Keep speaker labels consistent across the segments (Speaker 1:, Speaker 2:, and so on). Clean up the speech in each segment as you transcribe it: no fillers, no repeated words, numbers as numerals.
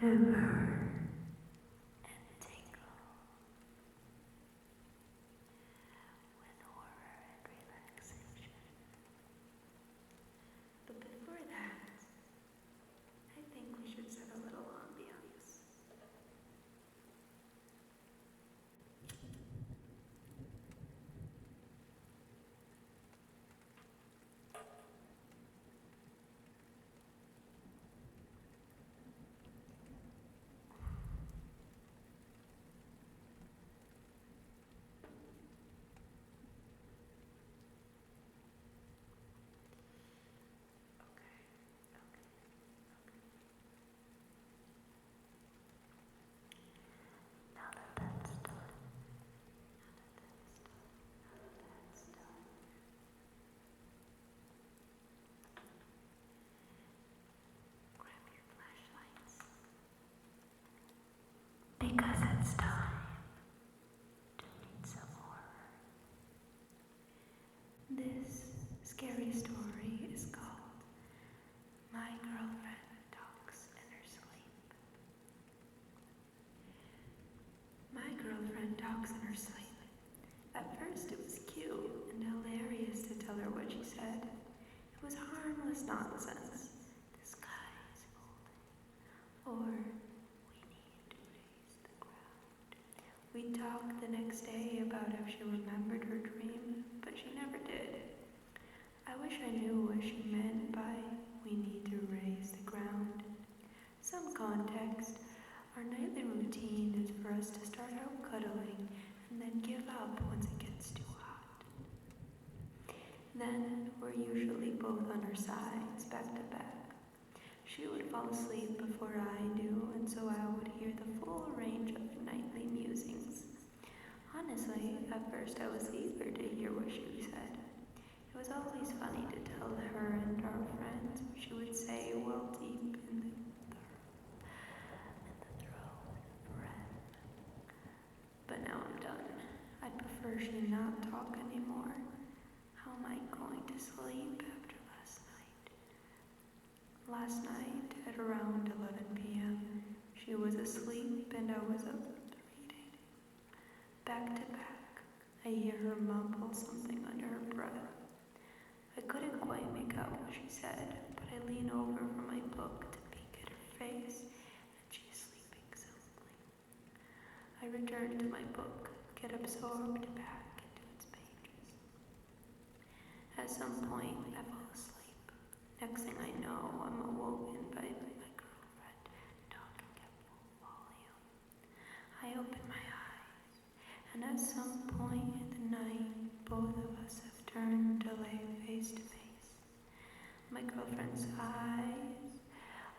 Speaker 1: shiver and tingle with horror and relaxation. But before that, I think we should set a little ambiance. Now that that's done, grab your flashlights because it's time to meet some horror. This scary story is called My Girlfriend Talks in Her Sleep. My girlfriend talks in her sleep. At first it was cute and hilarious to tell her what she said. It was harmless nonsense. The sky is falling, or we need to raise the ground. We talked the next day about if she remembered her dream, but she never did. I wish I knew what she meant by we need to raise the ground. Some context. Our nightly routine is for us to start out cuddling and then give up once it gets too hot. Then we're usually both on our sides, back to back. She would fall asleep before I do, and so I would hear the full range of nightly musings. Honestly, at first I was eager to hear what she said. It was always funny to tell her and our friends what she would say well deep in the But now I'm done. I'd prefer she not talk anymore. How am I going to sleep after last night? Last night, at around 11 p.m., she was asleep and I was up reading. Back to back, I hear her mumble something under her breath. I couldn't quite make out what she said, but I lean over from my book to peek at her face, and she is sleeping soundly. I return to my book, get absorbed back into its pages. At some point, I fall asleep. Next thing I know, I'm awoken by my girlfriend talking at full volume. I open my eyes, and at some point in the night, both of us have turned to lay face to face. My girlfriend's eyes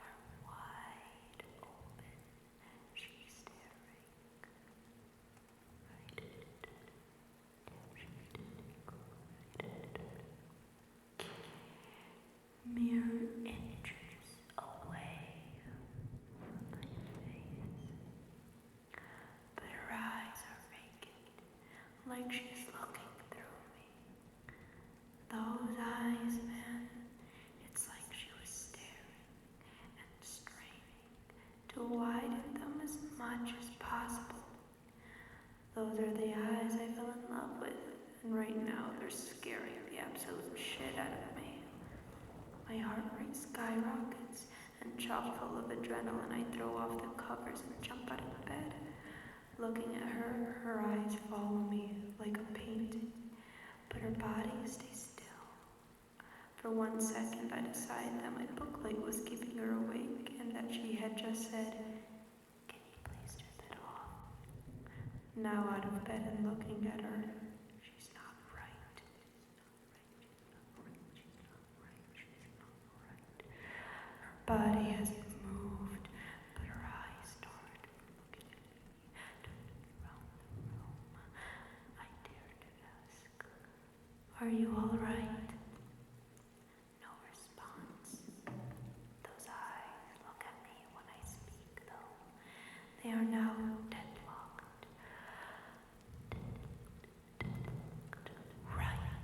Speaker 1: are wide open. She's staring right at mere inches away from my face. But her eyes are vacant, like she's looking through me. Those eyes, man, it's like she was staring and straining to widen them as much as possible. Those are the eyes I fell in love with, and right now they're scaring the absolute shit out of me. My heart rate skyrockets, and chock full of adrenaline, I throw off the covers and jump out of bed. Looking at her, her eyes follow me like a painting, but her body stays still. For 1 second, I decide that my book light was keeping her awake, and that she had just said, "Can you please turn that off?" Now out of bed and looking at her, she's not right. Her body hasn't moved, but her eyes started looking at me, turning around the room. I dared to ask, "Are you all right?" No response. Those eyes look at me when I speak, though. They are now deadlocked. Right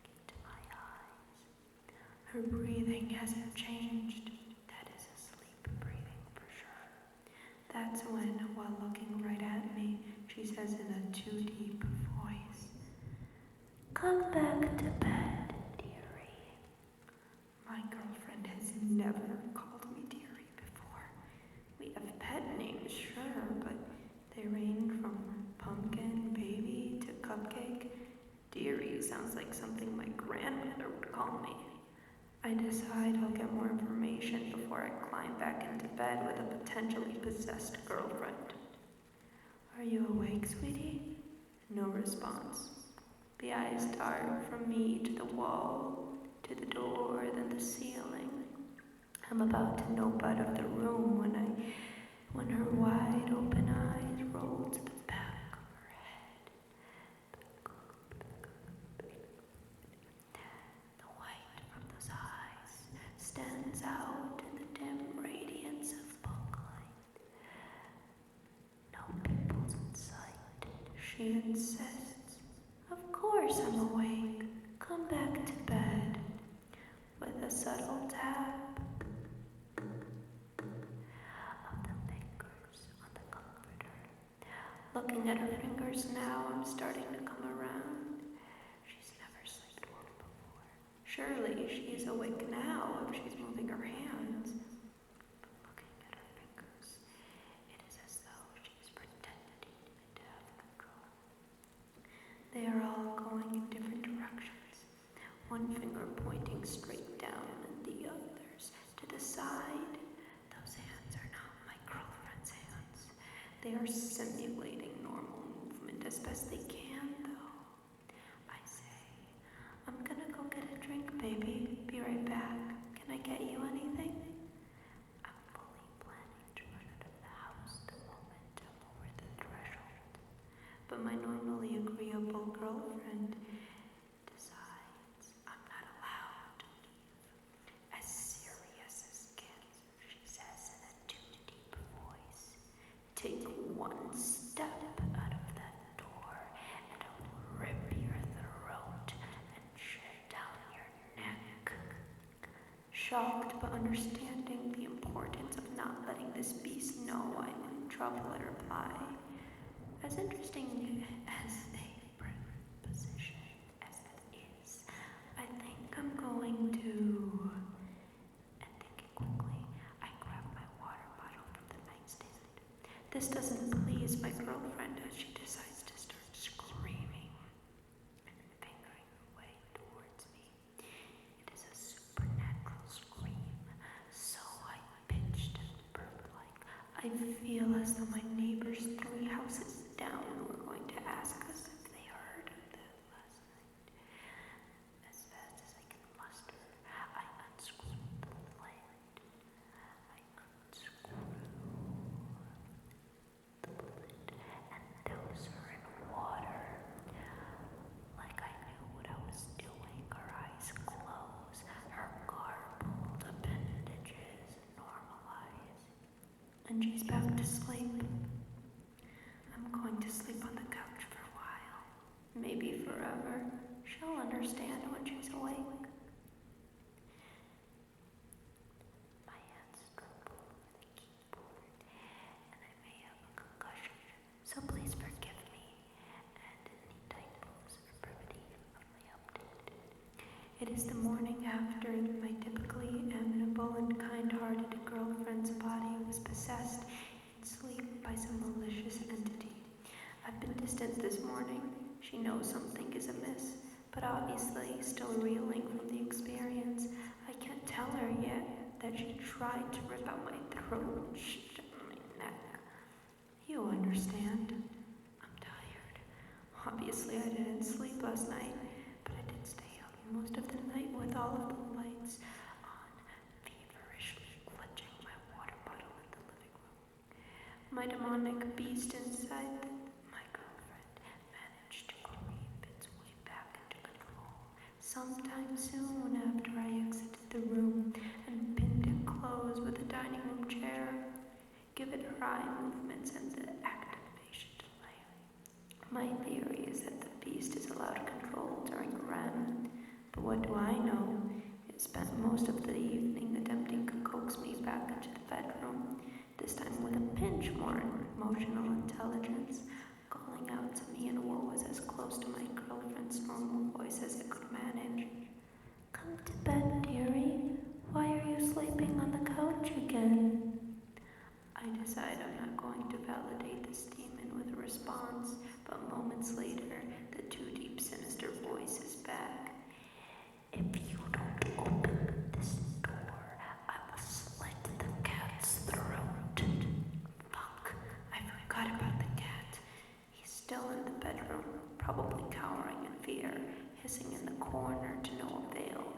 Speaker 1: into my eyes. Her breathing hasn't changed. That is a sleep breathing. That's when, while looking right at me, she says in a too deep voice, "Come back to bed, dearie." My girlfriend has never called me dearie before. We have pet names, sure, but they range from pumpkin, baby, to cupcake. Dearie sounds like something my grandmother would call me. I decide I'll get more information before I climb back into bed with a potentially possessed girlfriend. "Are you awake, sweetie?" No response. The eyes dart from me to the wall, to the door, then the ceiling. I'm about to nope out of the room when her wide open eyes roll to the back of her head. The white from those eyes stands out in the dim radiance of booklight. "No people's in sight," she insists. "Of course I'm awake. Come back to bed." With a subtle tap of the fingers on the comforter. Looking at her fingers now, I'm starting to come around. She's never sleepwalked before. Surely she is awake now if she's moving her hands. But looking at her fingers, it is as though she is pretending to have control. They are all going in different directions. One finger pointing straight down and the others to the side. Those hands are not my girlfriend's hands. They are simulating normal movement as best they can, though. I say, "I'm gonna go get a drink, baby. Be right back. Can I get you anything?" I'm fully planning to run out of the house the moment I'm over the threshold. But my normally agreeable girlfriend decides I'm not allowed to leave. As serious as gets, she says in a too deep voice, "Take one step out of that door and I will rip your throat and shut down your neck." Shocked but understanding the importance of not letting this beast know I'm in trouble, I reply, "As interesting as a position as it is, I think I'm going to..." And thinking quickly, I grab my water bottle from the nightstand. This doesn't please my girlfriend as she decides to start screaming and fingering her way towards me. It is a supernatural scream, so high-pitched and bird-like. I feel as though my neighbors 3 houses down were going to ask us if they heard of that last night. As fast as I can muster, I unscrew the lid. I unscrew the lid and douse her in water. Like I knew what I was doing, her eyes close, her garbled appendages normalize, and she's back to sleep. I'm going to sleep on the couch for a while, maybe forever. She'll understand when she's awake. My hands tremble over the keyboard, and I may have a concussion, so please forgive me and any typos or brevity of my update. It is the morning after my typically amenable and kind-hearted girlfriend's body was possessed in sleep by some malicious entity. I've been distant this morning. She knows something is amiss, but obviously still reeling from the experience. I can't tell her yet that she tried to rip out my throat and shit my neck. You understand. I'm tired. Obviously I didn't sleep last night, but I did stay up most of the night with all of the lights on, feverishly clutching my water bottle in the living room. My demonic beast inside my girlfriend managed to creep its way back into control sometime soon after I exited the room and pinned it closed with a dining room chair. Given her eye movements and the activation delay, my theory is that the beast is allowed control during REM. But what do I know? It spent most of the evening attempting to coax me back into the bedroom. this time with a pinch more emotional intelligence, calling out to me in what was as close to my girlfriend's normal voice as it could manage. "Come to bed, dearie. Why are you sleeping on the couch again?" I decide I'm not going to validate this demon with a response, but moments later, the too deep, sinister voice is back. "If you don't open this door, I will slit the cat's throat." Fuck, I forgot about the cat. He's still in the bedroom, probably cowering in fear, hissing in the corner to no avail.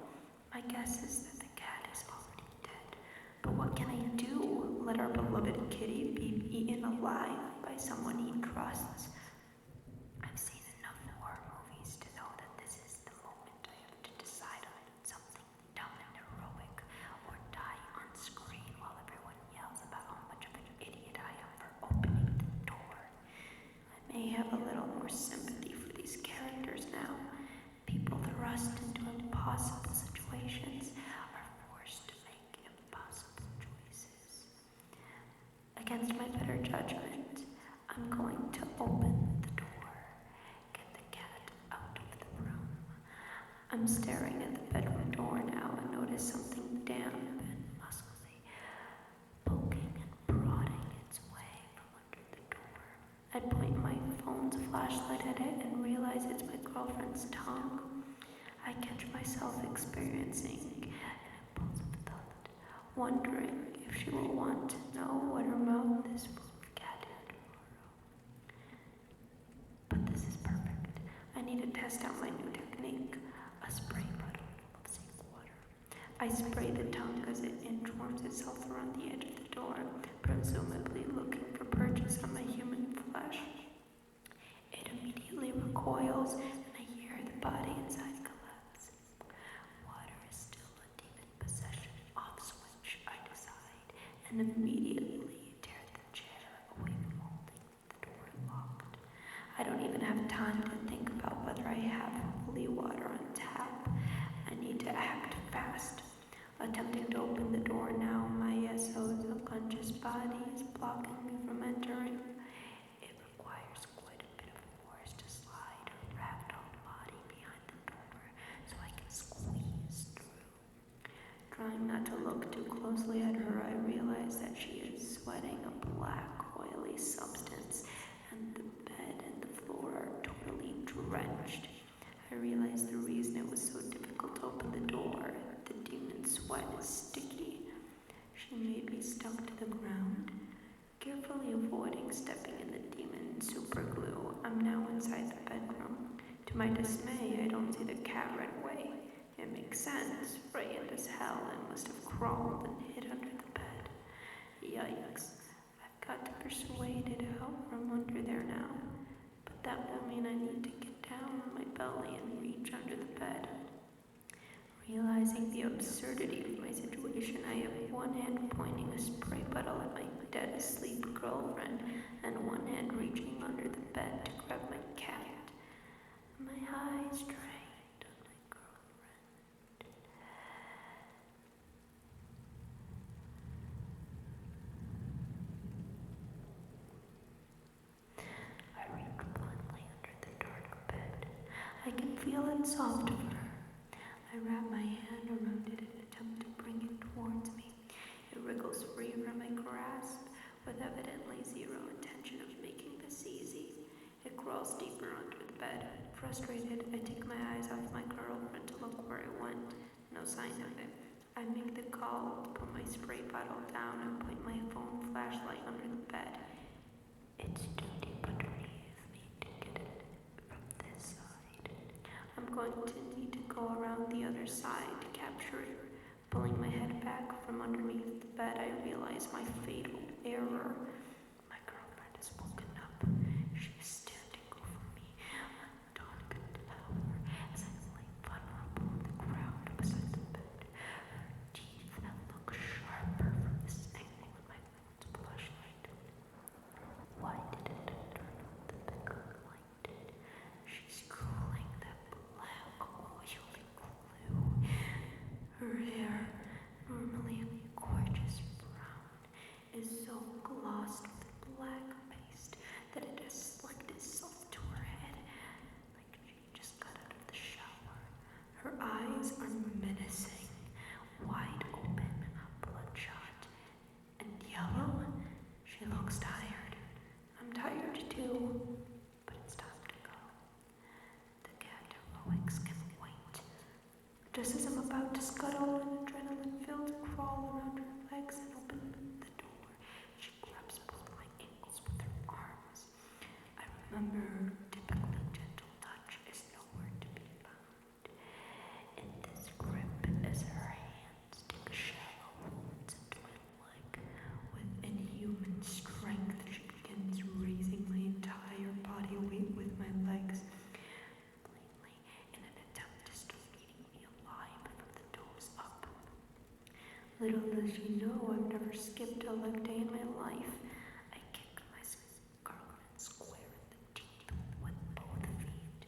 Speaker 1: My guess is that the cat is already dead. But what can I do? Let our beloved kitty be eaten alive by someone he trusts? I've seen enough horror movies to know that this is the moment I have to decide on something dumb and heroic, or die on screen while everyone yells about how much of an idiot I am for opening the door. I may have a little more sympathy for these characters now. People thrust into impossible situations are forced to make impossible choices. Against my better judgment, I'm going to open the door, get the cat out of the room. I'm staring at the bedroom door now and notice something damp and muscly poking and prodding its way from under the door. I point my phone's flashlight at it and realize it's my girlfriend's tongue. I catch myself experiencing an impulsive thought, wondering if she will want to know what her mouth is full of cat hair tomorrow. But this is perfect. I need to test out my new technique, a spray bottle of safe water. I spray the tongue as it inchworms itself around the edge of the door, presumably looking for purchase on my human flesh. It immediately recoils, and I hear the body inside collapse. Water is still a demon possession off switch, I decide, and immediately tear the chair away from holding the door locked. I don't even have time to think about whether I have holy water on tap. I need to act fast. Attempting to open the door now, my SO's unconscious body is blocking me from entering. It requires quite a bit of force to slide her ragdoll body behind the door so I can squeeze through. Trying not to look too closely at her, I realize that she is sweating a black, oily substance, and the bed and the floor are totally drenched. I realize the reason it was so difficult to open the door. The demon's sweat is sticky. She may be stuck to the ground. Carefully avoiding stepping in the demon's super glue, I'm now inside the bedroom. To my dismay, I don't see the cat right away. It makes sense. Frightened as hell and must have crawled and hid under the bed. Yikes. I've got to persuade it out from under there now. But that will mean I need to get down on my belly and reach under the bed. Realizing the absurdity of my situation, I have one hand pointing a spray bottle at my dead-asleep girlfriend and one hand reaching under the bed to grab my cat. My eyes trained on my girlfriend. I reach bluntly under the dark bed. I can feel it soft fur. I wrap my hand around it and attempt to bring it towards me. It wriggles free from my grasp, with evidently zero intention of making this easy. It crawls deeper under the bed. Frustrated, I take my eyes off my girlfriend to look where it went. No sign of it. I make the call to put my spray bottle down and point my phone flashlight under the bed. It's too deep underneath me to get it from this side. I'm going to need to go around the other side to capture it. Pulling my head back from underneath the bed, I realize my fatal error. My girlfriend has woken up. She is standing over me, undaunted power, as I lay vulnerable on the ground beside the bed. Her teeth look sharper from this angle with my phone's flashlight. Why did it turn on the bigger light? She's cooling that black, oily glue. Her hair, normally gorgeous brown, is so Little does she know I've never skipped a leg day in my life. I kicked my girlfriend square in the teeth with both feet.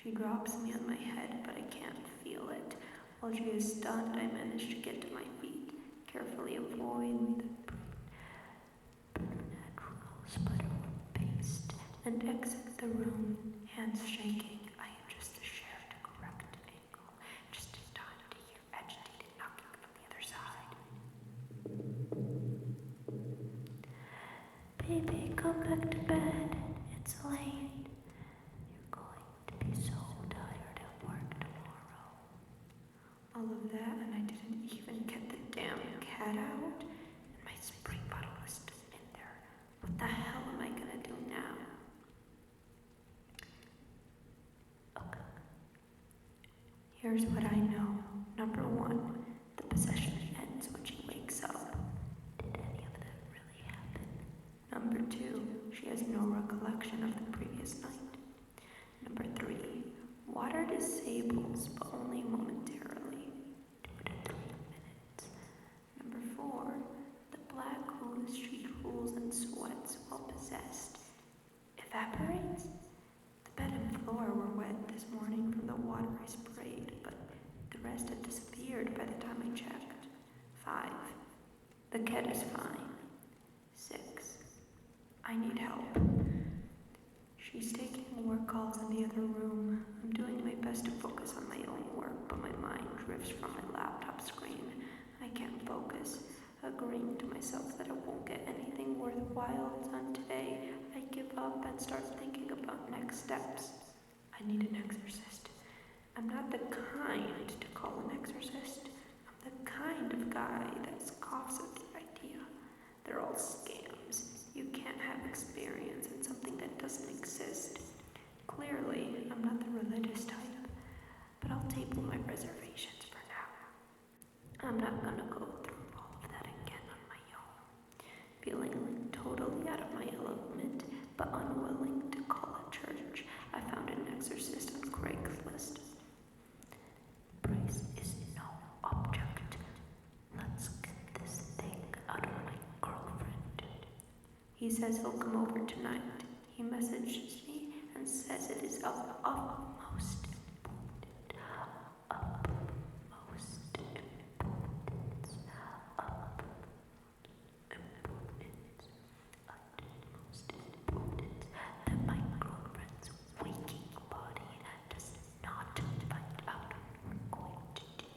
Speaker 1: She drops me on my head, but I can't feel it. While she is stunned, I manage to get to my feet, carefully avoid the natural sputter paste, and exit the room, hands shaking. I adjust the chair to correct angle, just in time to hear agitated knocking from the other side. Baby, come back to bed. It's late. You're going to be so tired at work tomorrow. All of that, and I didn't even get the damn cat out, and my spray bottle was still in there. What the hell am I gonna do now? Okay. Here's what I know. Number 1, the possession ends when she wakes up. Did any of that really happen? Number 2, she has no recollection of the previous night. Number 3, water disables, but only momentarily. 2 to 3 minutes. Number 4, the black ooze she drools and sweats while possessed evaporates. The bed and floor were wet this morning from the water I sprayed, but the rest had disappeared by the time I checked. 5, the cat is fine. 6, I need help. She's taking work calls in the other room. I'm doing my best to focus on my own work, but my mind drifts from my laptop screen. I can't focus. Agreeing to myself that I won't get anything worthwhile done today, I give up and start thinking about next steps. I need an exorcist. I'm not the kind to call an exorcist. I'm the kind of guy that scoffs at the idea. They're all scams. You can't have experience in something that doesn't exist. Clearly, I'm not the religious type, but I'll table my reservations for now. I'm not gonna go through all of that again on my own. Feeling totally out of my element, but unwilling to call a church, I found an exorcist on Craigslist. Price is no object. Let's get this thing out of my girlfriend. He says he'll come over tonight. He messages me and says it is of utmost importance. That my girlfriend's waking body does not find out what we're going to do.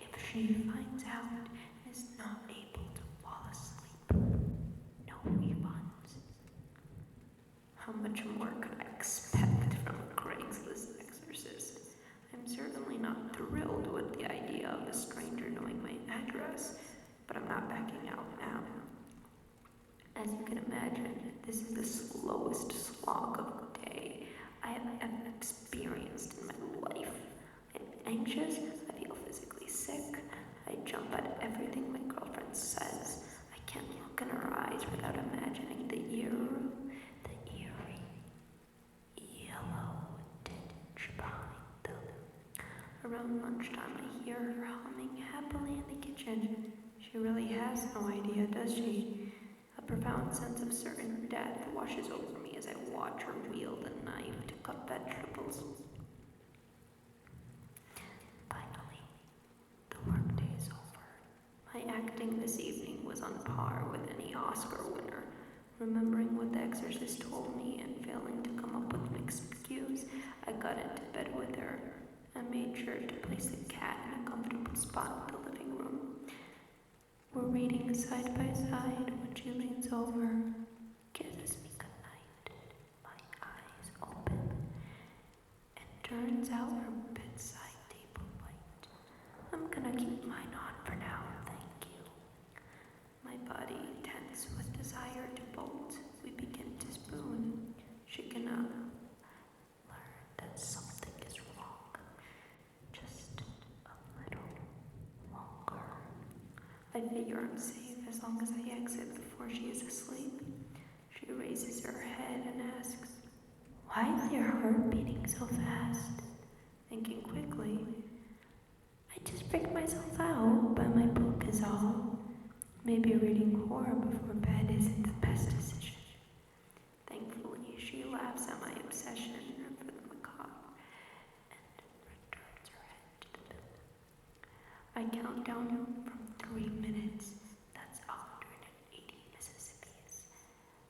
Speaker 1: If she finds out and is not able to fall asleep, no refunds. How much more could I expect from a Craigslist exorcist? I'm certainly not thrilled with the idea of a stranger knowing my address, but I'm not backing out now. As you can imagine, this is the slowest slog of a day I have ever experienced in my life. I'm anxious, I feel physically sick, I jump at everything my girlfriend says. I can't look in her eyes without imagining the eerie yellow ditch behind them. Around lunchtime, I hear her humming happily in the kitchen. She really has no idea, does she? A profound sense of certain death washes over me as I watch her wield a knife to cut vegetables. Finally, the workday is over. My acting this evening was on par with any Oscar winner. Remembering what the exorcist told me and failing to come up with an excuse, I got into bed with her. I made sure to place the cat in a comfortable spot in the living room. We're reading side by side when she leans over, kisses me goodnight, my eyes open, and turns out her bedside table light. I'm gonna keep mine on for now, thank you. My body tense with desire to bolt. We begin to spoon. She cannot learn that something is wrong. Just a little longer. I figure I'm safe as long as I exit before she is asleep. She raises her head and asks, "Why is your heart beating so fast?" Thinking quickly, I just freaked myself out, but my book is all. Maybe reading horror before bed isn't the best decision. Thankfully, she laughs at my obsession for the macabre and returns her head to the pillow. I count down from 3 minutes. That's 180 Mississippi's.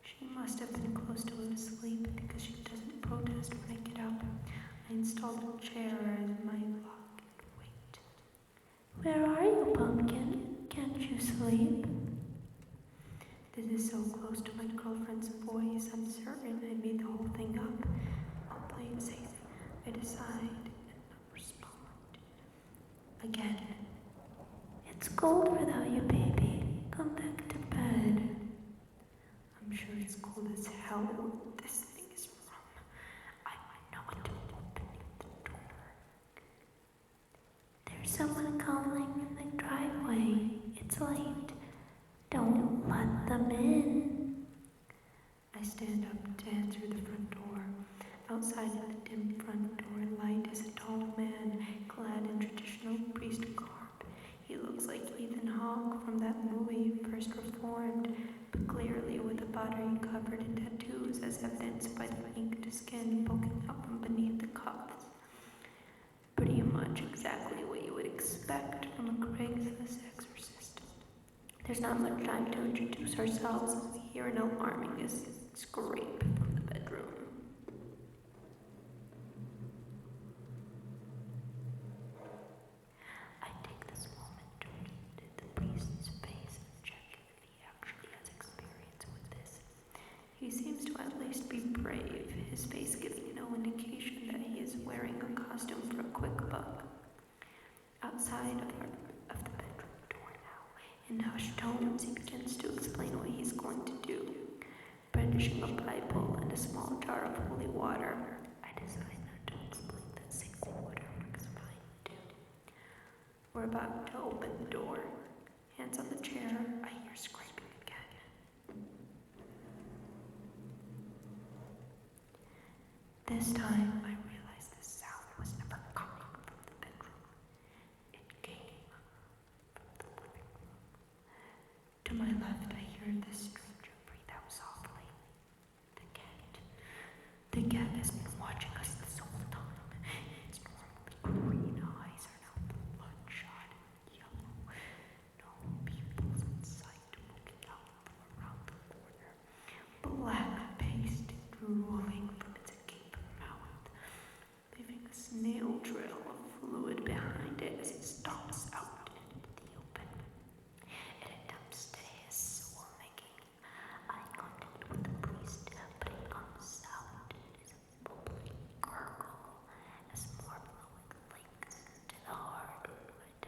Speaker 1: She must have been close to asleep because she doesn't protest when I get up. I installed a chair as my lock and wait. Where are you, Pumpkin? Can't you sleep? This is so close to my girlfriend's voice, I'm certain I made the whole thing up. I'll play it safe. I decide and not respond. Again. It's cold without you, baby. Come back to bed. I'm sure it's cold as hell. This thing is wrong. I know what to open the door. There's someone calling in the driveway. It's late. Don't let them in. I stand up to answer the front door. Outside in the dim front door light is a tall man clad in traditional priest garb. He looks like Ethan Hawke from that movie, First Reformed, but clearly with a body covered in tattoos as evidenced by the inked skin poking out from beneath the cuffs. Pretty much exactly what you would expect from a Craigslist exorcist. There's not much time to introduce ourselves as we hear an alarming scrape from the bedroom. I take this moment to read the priest's face and check if he actually has experience with this. He seems to at least be brave, his face giving no indication that he is wearing a costume for a quick buck. Outside of the bedroom door now, in hushed tones, he begins to explain what he's going to do. Brandishing a Bible and a small jar of holy water, I decide not to explain that sacred water works fine too. We're about to open the door. Hands on the chair, I hear scraping again. This time, I realize the sound was never coming from the bedroom. It came from the living room. To my left, I hear the stranger breathe out softly. The cat has been watching us this whole time. Its normally green eyes are now bloodshot and yellow. No pupils in sight poking out from around the corner. Black paste drooling from its agape mouth, leaving a snail trail of fluid behind it as it stomps out into the open. It attempts to hiss while making eye contact with the priest, but it comes out as a bubbling gurgle as more fluid leaks into the hard wood.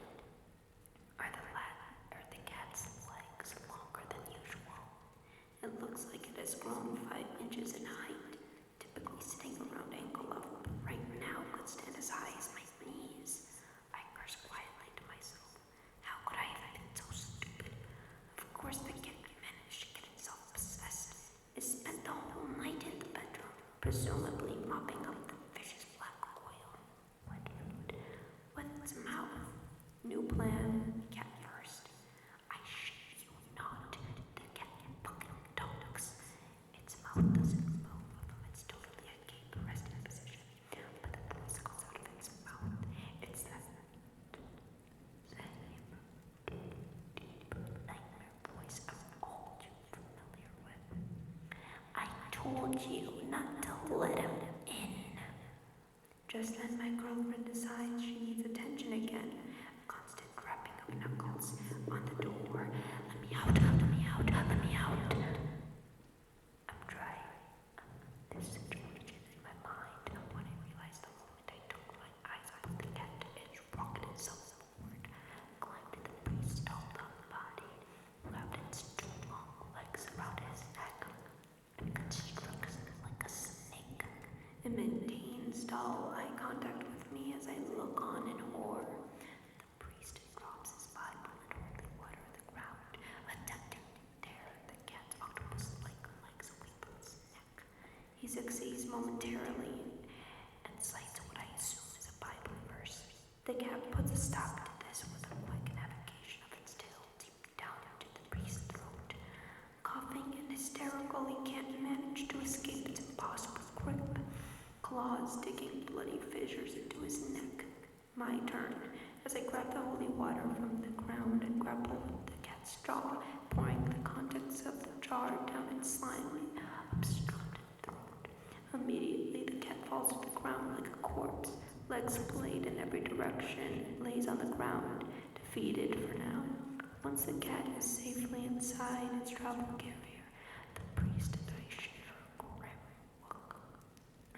Speaker 1: Are the cat's legs longer than usual? It looks like it has grown 5 inches in height, typically sitting around ankle level, but right now could stand as high as my knees. I curse quietly to myself. How could I have been so stupid? Of course the cat managed to get itself possessed. It spent the whole night in the bedroom, presumably mopping up the vicious black oil. Wet food. With its mouth. New plan, cat first. I shit you not. The cat fucking talks. Its mouth doesn't move from its totally agape resting position, but the voice comes out of its mouth. It's that same deep nightmare voice I'm all too familiar with. I told you not to let him in. Just as my girlfriend decides she needs attention again, a constant rapping of knuckles on the door. Let me out, let me out, let me out. I'm trying this situation in my mind, and when I realized the moment I took my eyes off the cat, it rocked itself forward, climbed the priest's tall body, wrapped its 2 long legs around his neck, and constricts like a snake. It maintains dull eye contact with me as I look on in horror. The priest drops his Bible and holy water on the ground, attempting to tear the cat's octopus-like legs away from its neck. He succeeds momentarily and cites what I assume is a Bible verse. The cat puts a stop to this with a quick navigation of its tail deep down into the priest's My turn. As I grab the holy water from the ground and grapple with the cat's jaw, pouring the contents of the jar down its slimy, obstructed throat. Immediately the cat falls to the ground like a corpse, legs splayed in every direction, and lays on the ground, defeated for now. Once the cat is safely inside its travel carrier, the priest and I share a grim welcome.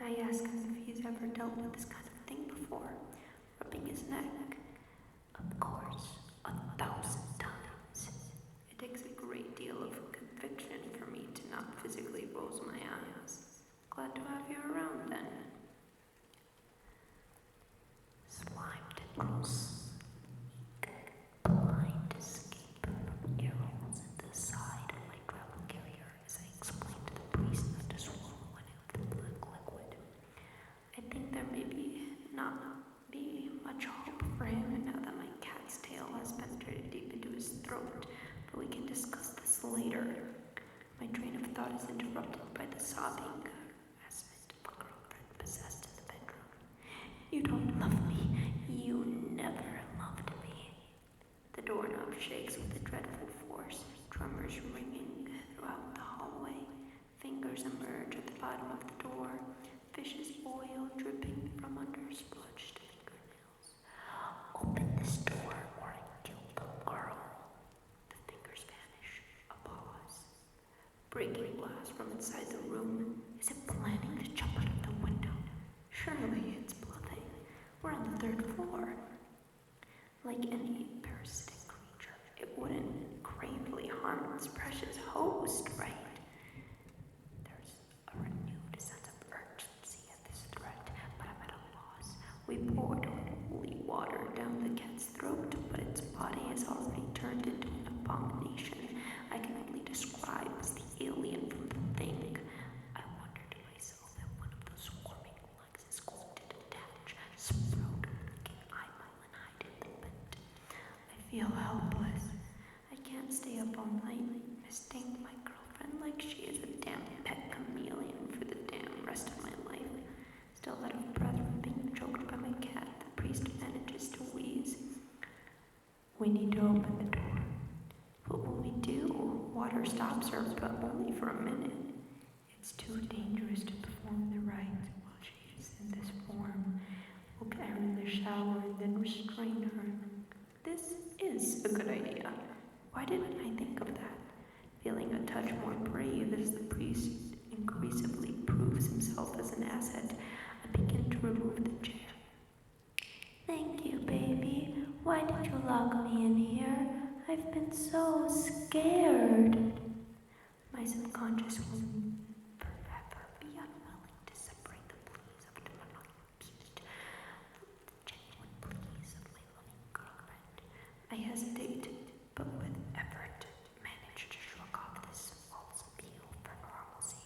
Speaker 1: I ask him if he's ever dealt with this kind of thing before, rubbing his neck. Of course, 1,000 times. It takes a great deal of conviction for me to not physically rose my eyes. Glad to have you around then. Slimed gross, blind escape from arrows in the side of my travel carrier as I explained to the priest not to swallow any of the black liquid. I think there may not be much hope for him now that my cat's tail has penetrated deep into his throat, but we can discuss this later. My train of thought is interrupted by the sobbing harassment of a girlfriend possessed in the bedroom. You don't love me. You never loved me. The doorknob shakes with a dreadful force, tremors ringing throughout the hallway. Fingers emerge at the bottom of the door, vicious oil dripping from under splotched fingernails. Open this door or I kill the girl. The fingers vanish. A pause. Breaking glass from inside the room. Is it planning to jump out of the window? Surely it's bluffing. We're on the 3rd floor. Like any parasitic creature, it wouldn't gravely harm its precious host, right? There's a renewed sense of urgency at this threat, but I'm at a loss. We poured holy water down the cat's throat, but its body has already turned into an abomination I can only describe as the alien from the thing. I wonder to myself if one of those swarming legs is going to detach, sprout a looking eyeball and hide in the vent. I feel helpless. I can't stay up all night misting my girlfriend like she is a damn pet chameleon for the damn rest of my life. Still out of breath from being choked by my cat, the priest manages to wheeze. We need to open the door. What will we do? Water stops her, but only for a minute. It's too dangerous to perform the rites while she is in this form. We'll get her in the shower and then restrain her. This is a good idea. Why didn't I think of that? Feeling a touch more brave as the priest increasingly proves himself as an asset, I begin to remove the chair. Thank you, baby. Why did you lock me in here? I've been so scared. My subconscious will forever be unwilling to separate the pleas of an accused from the genuine pleas of my loving girlfriend. I hesitate, but with effort manage to shrug off this false appeal for normalcy.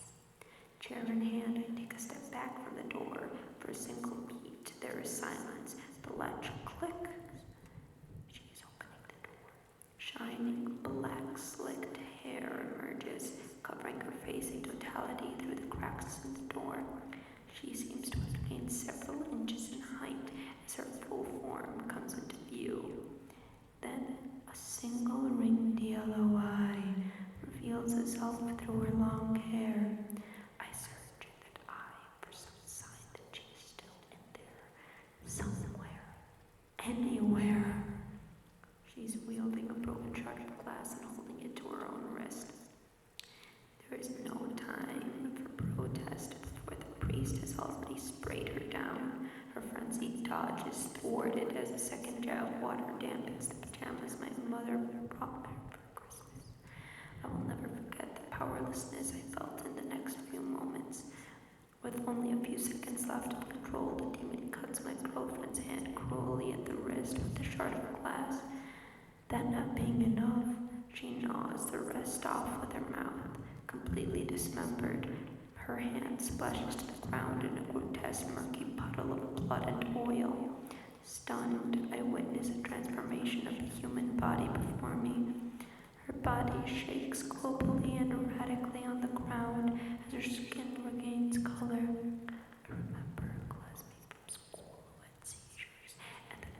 Speaker 1: Chair in hand, I take a step back from the door. For a single beat, there is silence. The latch clicks. She is opening the door. Shining black slicked hair emerges, covering her face in totality through the cracks in the door. She seems to have gained several inches in height as her full form comes into view. Then a single ringed yellow eye reveals itself through her long hair. I search in that eye for some sign that she's still in there, somewhere, anywhere. She's wielding a broken shard of glass and holding it to her own wrist. There is no time for protest before the priest has already sprayed her down. Her frenzied dodge is thwarted as a second jar of water dampens the pajamas my mother brought her for Christmas. I will never forget the powerlessness I felt in the next few moments. With only a few seconds left of control, the demon cuts my girlfriend's hand cruelly at the wrist with the shard of glass. That not being enough, she gnaws the rest off with her mouth, completely dismembered. Her hand splashes to the ground in a grotesque murky puddle of blood and oil. Stunned, I witness a transformation of the human body before me. Her body shakes globally and erratically on the ground as her skin regains color. I remember a classmate from school who had seizures, and the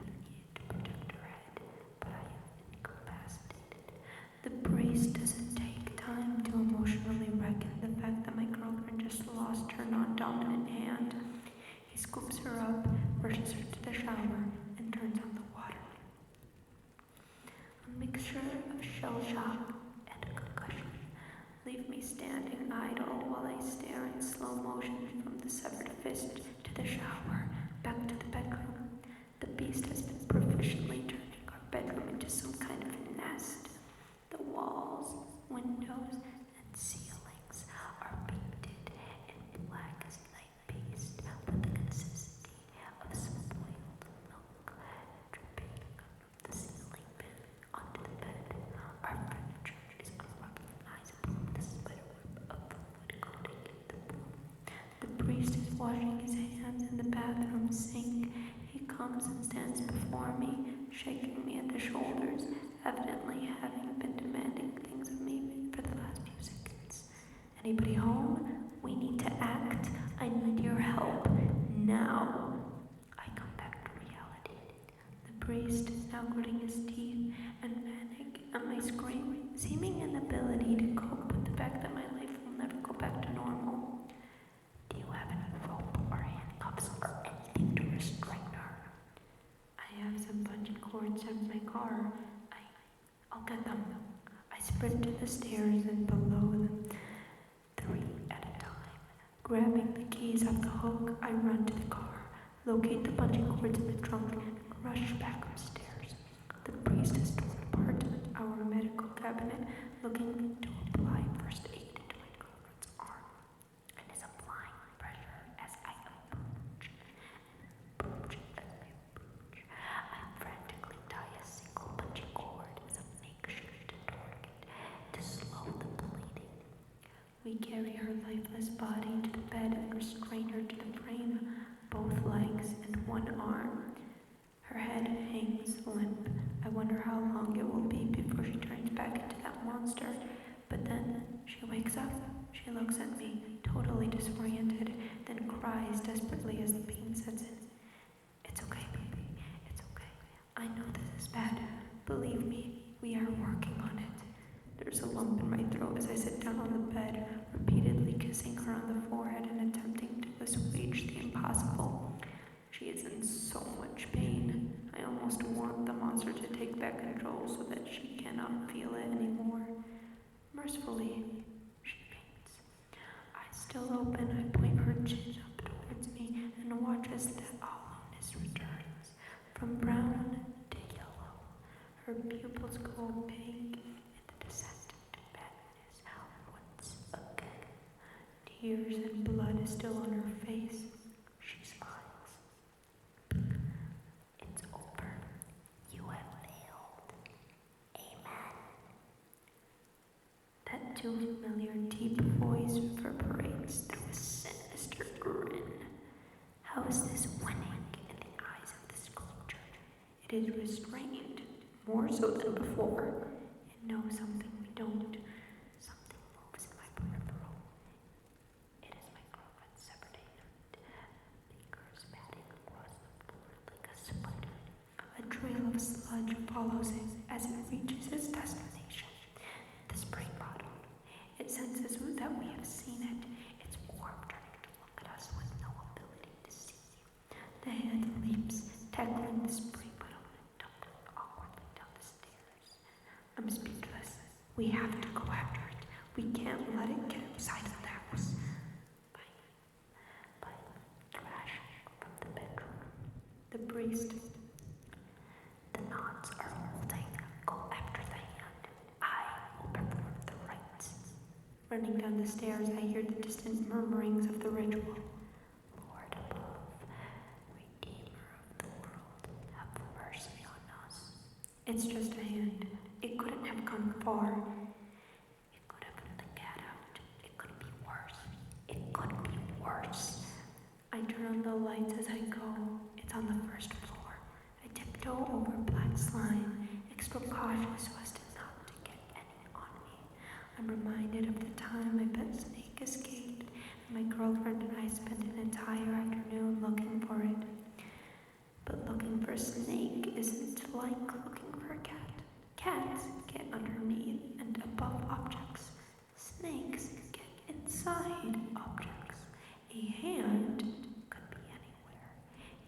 Speaker 1: mixture of shell shock and concussion. Leave me standing idle while I stare in slow motion from the severed fist to the shower, back to the bedroom. The beast has been proficiently turning our bedroom into some kind of nest. The walls, windows, and ceilings are painted in black as night paste with the consistency of spoiled milk dripping from the ceiling pin onto the bed. Our furniture is unrecognizable in the spiderweb of the wood coating in the room. The priest is washing his hands in the bathroom sink. He comes and stands before me, shaking me at the shoulders, evidently having been demanding things of me for the last few seconds. Anybody home? We need to act. I need your help. Now. I come back to reality. The priest is now gritting his teeth and panic at my scream, seeming inability to cope with the fact that my life will never go back to normal. Do you have any rope or handcuffs or anything to restrain her? I have some bungee cords in my car. I'll get them. I sprint to the stairs and below them, 3 at a time. Grabbing the keys off the hook, I run to the car, locate the bungee cords in the trunk, and rush back upstairs. The priest has torn apart our medical cabinet, looking to apply first aid to my girlfriend's arm, and is applying pressure as I approach. I frantically tie a single bungee cord as a makeshift target to slow the bleeding. We carry her lifeless body to the bed and restrain her to the frame, both legs and one arm. Her head hangs limp. I wonder how long it will be before she turns back into that monster. But then she wakes up. She looks at me, totally disoriented, then cries desperately as the pain sets in. It's okay, baby. It's okay. I know this is bad. Believe me, we are working on it. There's a lump in my throat as I sit down on the bed, repeatedly kissing her on the forehead and attempting to assuage the impossible. She is in so much pain. I almost want the monster to take back control so that she cannot feel it anymore. Mercifully, she faints. Eyes still open, I point her chin up towards me and watch as that hollowness returns, from brown to yellow. Her pupils go opaque, and the descent to madness once again. Tears and blood is still on her face. She smiles. It's over. You have failed. Amen. That too familiar deep voice reverberates through a sinister grin. How is this winning in the eyes of this creature? It is restrained, more so than before. It knows something we don't. Something moves in my peripheral. It is my girlfriend's severed hand. Fingers batting across the floor like a spider. A trail of sludge follows it as it reaches its destination, the spray bottle. It senses that we have seen it. Its warm turning to look at us with no ability to see. The hand leaps, tackling the spray bottle and dumping it awkwardly down the stairs. I'm speechless. We have to go after it. We can't let it get inside of the house. By thrashing from the bedroom. The priest. The knots are holding. Go after the hand. I will perform the rites. Running down the stairs, I hear the distant murmurings of the ritual. Lord above, Redeemer of the world, have mercy on us. It's just a hand. It couldn't have gone far. It could have put the cat out. It could be worse. It could be worse. I turn on the lights as I go. It's on the first floor. I tiptoe over black slime, extra cautious so as to not to get any on me. I'm reminded of the time my pet snake escaped, and my girlfriend and I spent an entire afternoon looking for it. But looking for a snake isn't like looking for a cat. Cats get underneath and above objects. Snakes get inside objects. A hand could be anywhere.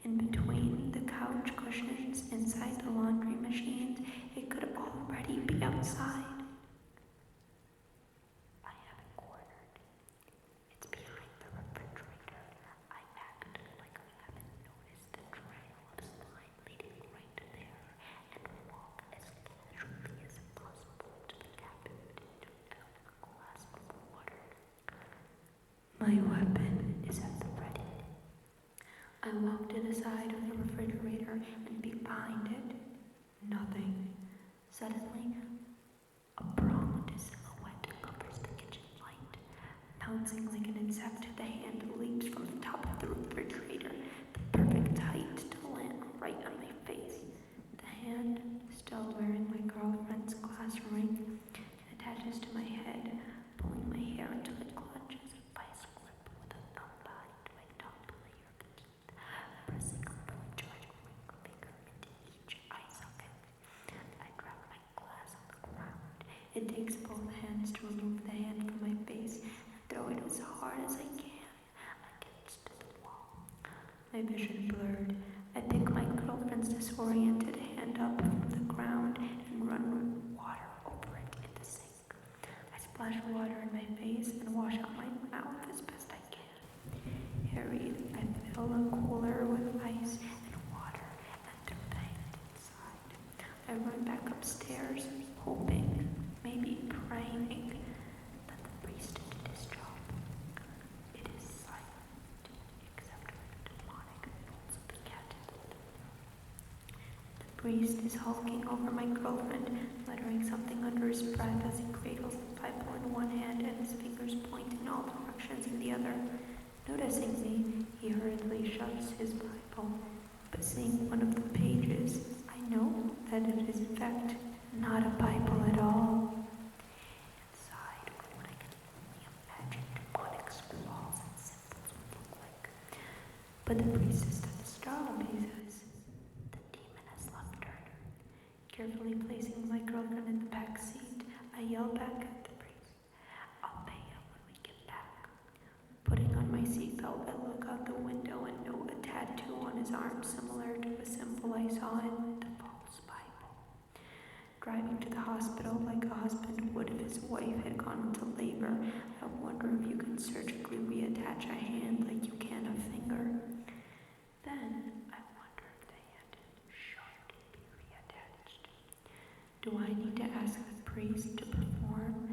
Speaker 1: In between the couch cushions, inside the laundry machines, it could already be a outside. I have it cornered. It's behind the refrigerator. I act like I haven't noticed the trail of slime leading right there and walk as casually as possible to the cabinet to fill a glass of water. My weapon is at the ready. I walk to the side of the refrigerator and peek behind it. Nothing. Suddenly, a bronzed silhouette covers the kitchen light. Pouncing like an insect, the hand leaps from the top of the refrigerator, the perfect height to land right on my face. The hand, still wearing my girlfriend's glass ring, attaches to my head, pulling my hair until it clutches by a slip with a thumb behind my top layer of teeth, pressing a fully charged ring finger into each eye socket. I drop my glass on the ground. It takes both hands to remove the hand from my face and throw it as hard as I can against the wall. My vision blurred. I pick my girlfriend's disoriented hand up from the ground and run water over it in the sink. I splash water in my face and wash out my mouth as best I can. Harried, I fill a cooler with ice and water and throw the hand inside. I run back upstairs, hoping, maybe praying, that the priest did his job. It is silent, except for the demonic notes of the cat in the living room. The priest is hulking over my girlfriend, muttering something under his breath as he cradles the Bible in one hand and his fingers point in all directions in the other. Noticing me, he hurriedly shuts his Bible, but seeing one of the pages, I know that it is in fact not a Bible at all. Inside are what I can only imagine demonic scrawls and symbols would look like. But the priest has done his job, he says. The demon has left her. Carefully placing my girlfriend in the back seat, I yell back at the priest, "I'll pay him when we get back." Putting on my seatbelt, I look out the window and note a tattoo on his arm similar to a symbol I saw in the false Bible. Driving to the hospital like a husband would if his wife had gone into labor, I wonder if you can surgically reattach a hand like you can a finger. Then I wonder if the hand should be reattached. Do I need to ask the priest to perform